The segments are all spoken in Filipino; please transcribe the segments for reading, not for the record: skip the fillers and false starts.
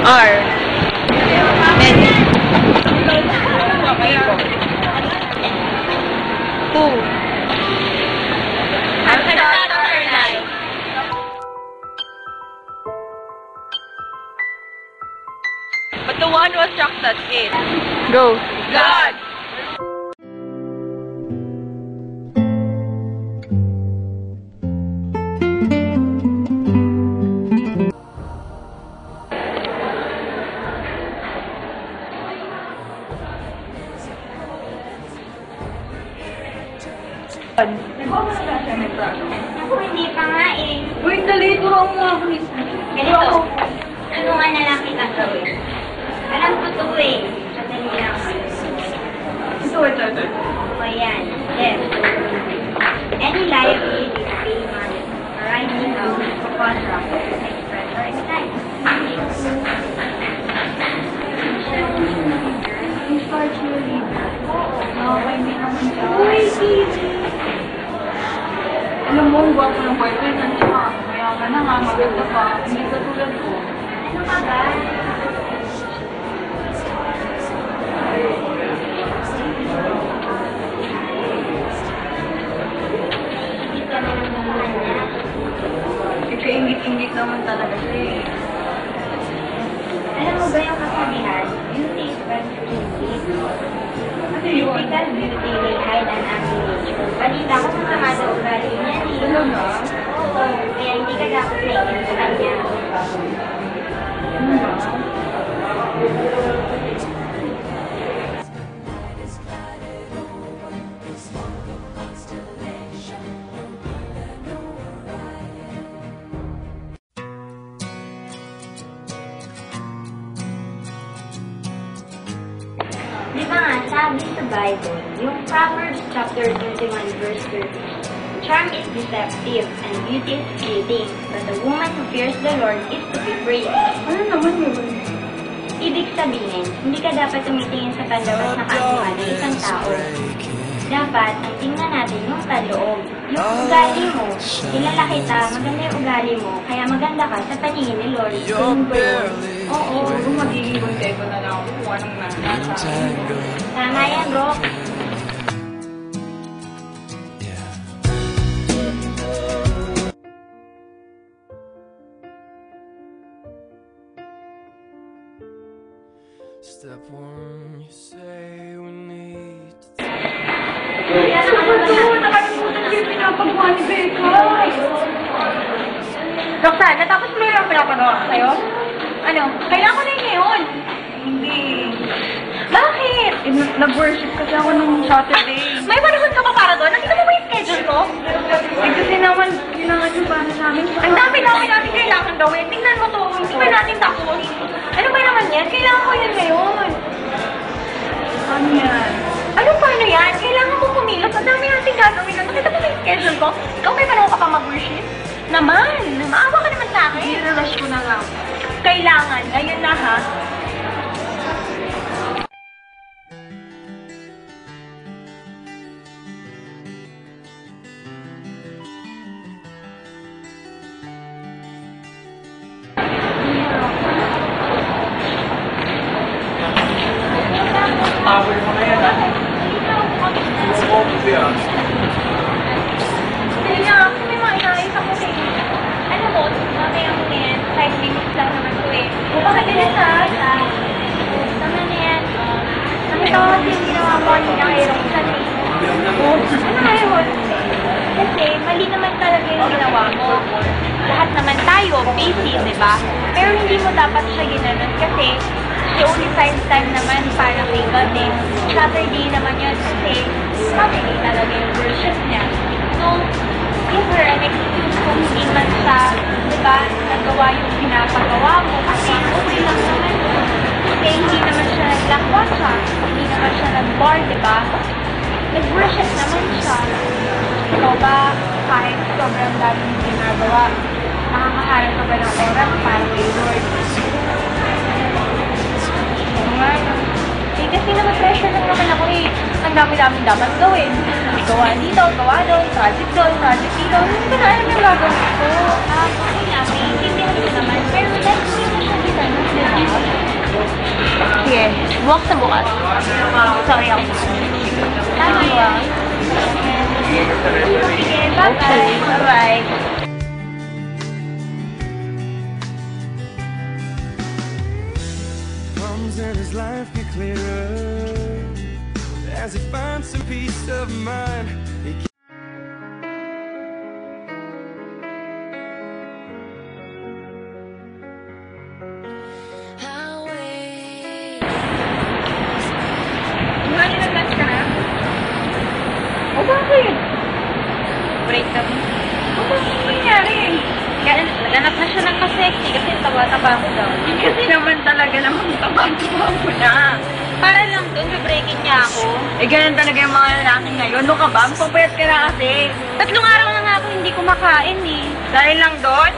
R. Many. 2. At the dot of her life. But the one who was shocked at it. Go. God. Ako, hindi pa nga eh. Wait, dali. Turo mo ako nito. Ganito. Tulungan na lang kita gawin. Alam ko to eh. Sadali lang. Ito. O yan. Left. Any liability to payment arising out of a contract express or extend. Uy, Gigi. Alam mo, huwag ko ng boyfriend. Ano siya? Mayaman na nga, maganda pa. Hindi ka tulad ko. Ano ka ba? Hindi ka na naman niya. Ikaingit-ingit naman talaga siya eh. Alam mo ba yung kasabihan? Beauty is when beauty. Physical beauty may hide an ugly nature. Balita ko sa sama daw ugali niya eh. Ano na? Oo, kaya hindi ka dapat naingin sa kanya. Ano ba? Di ba nga, sabi sa Bible, yung Proverbs chapter 31 verse 30, charm is deceptive and beauty is fleeting, but the woman who fears the Lord is to be praised. Ano naman yun? Ibig sabihin, hindi ka dapat tumitingin sa panlabas na kaasuhan ng isang tao. Dapat, ang tingnan natin yung kaloob. Yung ugali mo, kilala kita, maganda yung ugali mo, kaya maganda ka sa paningin ni Lord. Yung ba yun? Oo, kung magiging kontento na lang ako kung anong nasa. Tama yan, bro. Step one, you say we need to Kaya nakalimutan. Nakalimutan ko yung pinapagawa ni Becca. Roxanne, natapos mo yung pinapagawa sa'yo? Ano? Kailangan ko na yun ngayon. Hindi. Bakit? Eh, nag-worship kasi ako nung Saturday. May panahon ka pa para doon? Nakita mo ba yung schedule ko? Eh, kasi naman, kailangan yung para sa amin. Ang dami-dami natin kailangan gawin. Tingnan mo to. Hindi pa natin tapos. Ano ba naman yan? Kailangan ko yan ngayon. Ano yan? Ano paano yan? Kailangan mo kumilos. Ang dami natin gagawin. Nakita mo ba yung schedule ko? Ikaw may panahon ka pa mag-worship? Naman. Maawa ka naman sa akin. I-rush ko na lang. Kailangan. Ngayon na ha. Tawag mo na yan, ha? Hindi nga, kasi may mga inaayos ako eh. Alam mo, mamaya mo na yan. 5 minutes lang naman ko eh. Bakit din sa tama na yan. Nakita ko kasi yung ginawa mo kanina kay Roxanne eh. Ano nga yun? Kasi mali naman talaga yung ginawa mo. Lahat naman tayo, busy, di ba? Pero hindi mo dapat siya ginanon kasi she only finds time naman para kay God eh. Saturday naman yun kasi Saturday talaga yung worship niya. So, give her an excuse kung hindi man siya, di ba, nagawa yung pinapagawa mo kasi okay lang naman yun. Kasi hindi naman siya naglakwa hindi naman siya nag-bar, di ba? Nag-worship naman siya. Ikaw ba, kahit sobrang daming ginagawa, nakakaharap ka ba ng oras para kay Lord? Nga, eh, kasi naman-pressure lang naman ako eh. Ang dami-dami dapat gawin. Gawa dito, gawa doon, project dito. Hindi ko na alam yung gagawin ko. Okay lang, may intindihan ko naman. Pero dahil hindi na siya ginanong, di ba? Sige, buwak sa bukas. Sorry ako. Tama ba? Sige, bye-bye. Bye-bye. Comes and his life get clearer as he finds some peace of mind. Ano nag-lunch ka na? O bakit? Break kami. O bakit nangyari? Kaya naganap na siya ng kasexy kasi taba-taba ko daw. Kasi naman talaga namang taba-taba ko na. Para lang doon, breaking niya ako. Eh, ganun talaga yung mga lalaki ngayon. Ano ka ba? Magpapayat ka na kasi. 3 araw na nga ako hindi kumakain eh. Dahil lang doon?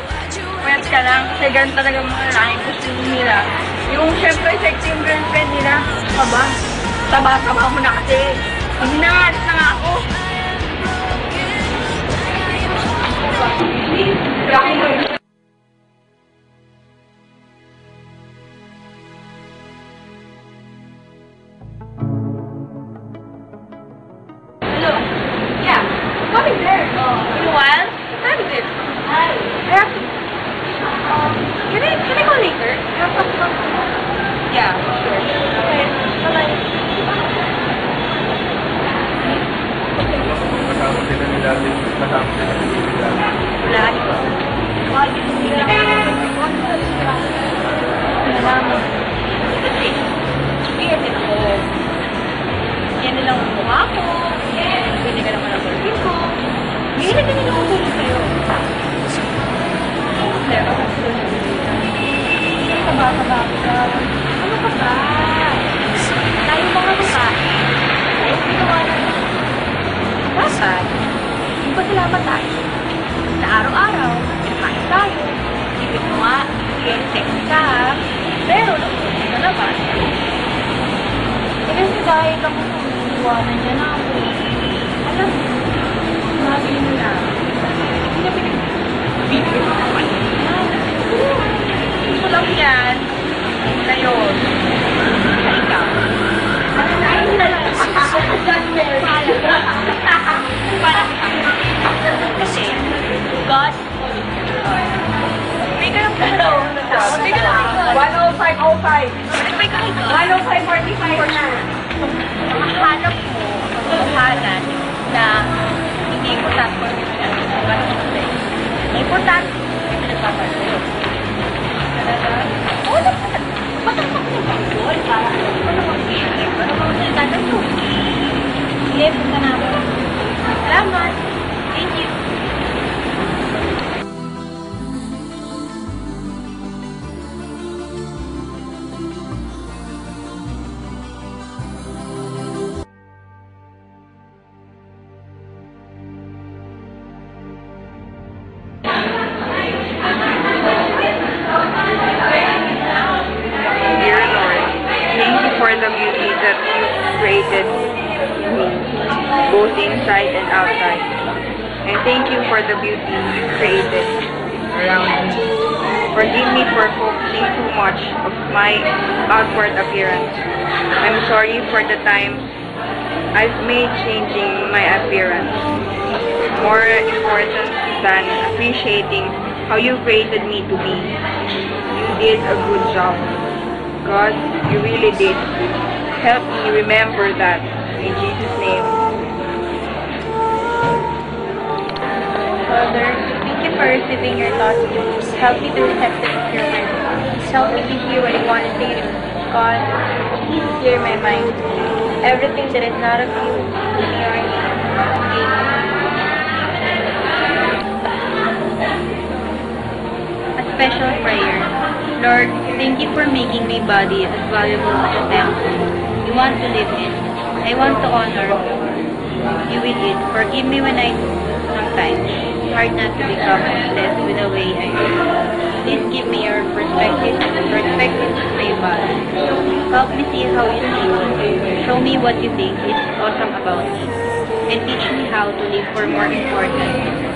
Payat ka lang. Kasi ganun talaga yung mga lalaki gusto nila. Yung syempre sexy yung girlfriend nila. Aba, taba-taba mo na kasi. Hindi na nga, alis na nga ako. Hello? Yeah. Coming there. In a while? What time is it? Hi. I have to... Can I go later? I have some stuff. Yeah, sure. Okay. Bye-bye. Kasama sila ni dati. Kasama sila ni dati. Wala ito. Nalaman. Kasi, yan din ako. Yan nilang ang mukha ko. Pwede ka naman ang burger ko. Ngayon na din ako tulog sa'yo. Diba? Taba-taba ka. Ano ka ba? Tayo mga babae. Tayo ginawa na. Dapat, hindi ba salamat tayo? Na araw-araw, pinakain tayo. Isipin mo nga, sexy ka ha. Pero, nakuha na naman. Eh kasi dahil ako iwanan niya na ako. Alam mo, sabi mo na, hindi na pinagbibigay mo naman. Gusto lang yan. Na yun. Sa ikaw. Ay, hindi na lang. Kasi, God, may ka lang pala. May ka lang. 105.05. May ka lang. 105.45 na. Makahanap mo ang katotohanan na hindi importante kung ano yung pinag-ibig. Importante yung pinagpapalit. Oo naman. Matapak yung pangkol para ano naman nangyari. Ano naman nagtatanong mo? Sige, punta na ako. Salamat. Thank you. Dear Lord, thank you for the beauty that you created in me, both inside and outside. And thank you for the beauty you created around me. Forgive me for focusing too much of my outward appearance. I'm sorry for the times I've made changing my appearance more important than appreciating how you created me to be. You did a good job. God, you really did. Help me remember that. In Jesus' name. Father, thank you for receiving your thoughts. Help me to accept it as your mind. Help me to hear what you want to say to me. God, please clear my mind. Everything that is not of you, in your name. Amen. A special prayer. Lord, thank you for making my body as valuable as a temple you want to live in. I want to honor you with it. Forgive me when I sometimes hard not to become obsessed with the way I look. Please give me your perspective of my body. Help me see how you see me. Show me what you think is awesome about me. And teach me how to live for more important things.